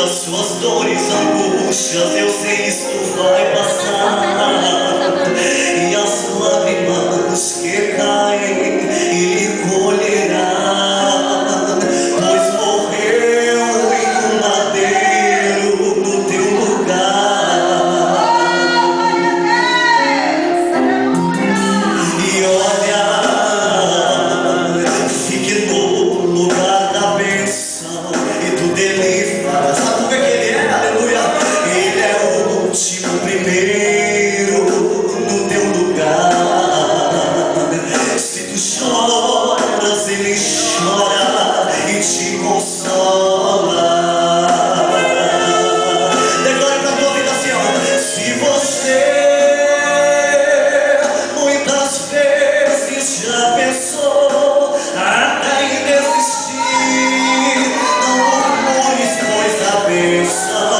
das suas dores, angústias, eu sei isto vai passar. E as lágrimas que caem, Ele colherá, pois morreu em um madeiro no teu lugar. E olha, fique no lugar da bênção e tu deliveras. Sabe por que Ele é? Aleluia! Ele é o último, primeiro no teu lugar. Se tu choras, Ele chora e te consola. Declare pra tua vida assim, ó. Se você muitas vezes já pensou até em desistir, não murmures, pois a bênção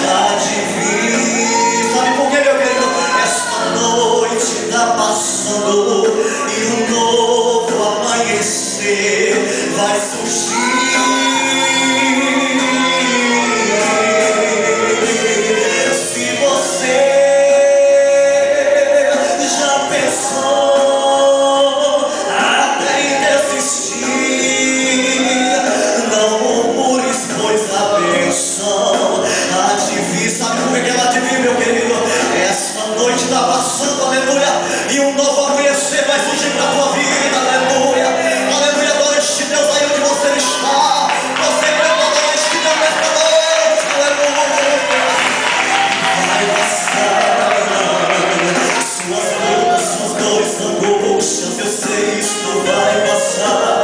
há de vir. Sabe por que, meu querido? Esta noite está passando e um novo amanhecer vai surgir. Se você já pensou até em desistir, não murmures, pois a bênção há de vir. Sabe por que ela há de vir, meu querido? Esta noite está passando, aleluia, e um novo amanhecer vai surgir para a tua vida, aleluia, aleluia. Noite de Deus aí onde você está, você crê na noite de Deus nesta noite, aleluia. Vai passar suas lutas, suas dores, angústias, eu sei isto vai passar.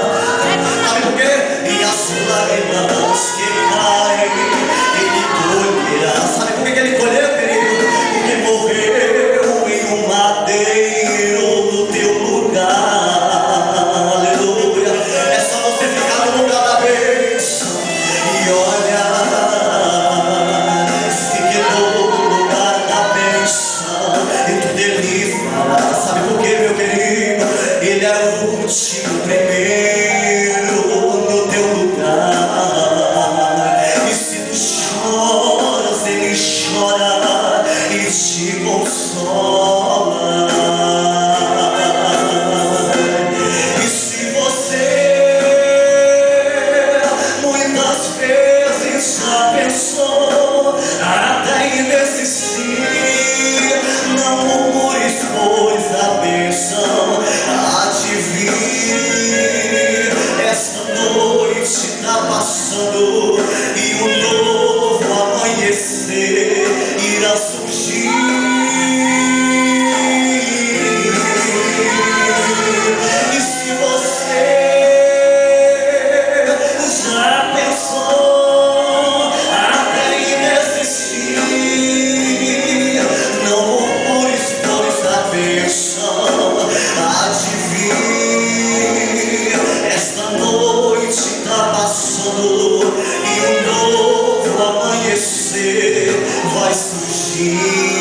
Sabe por quê? E as lágrimas que caem, Ele colherá. Sabe por que Ele colheu, querido? Porque morreu em um madeiro no teu lugar. Aleluia. É só você ficar no lugar da bênção e olha, fique no lugar da bênção e tu deliverá. Sabe por quê, meu querido? Ele é o último, primeiro no teu lugar. E se tu choras, Ele chora e te consola. E se você muitas vezes já pensou até em desistir, não murmures, pois a bênção há de vir. Esta noite está passando e um novo amanhecer irá surgir. E se você já pensou até em desistir, não murmures, pois a bênção há de vir. Esta noite está passando e um novo amanhecer vai surgir.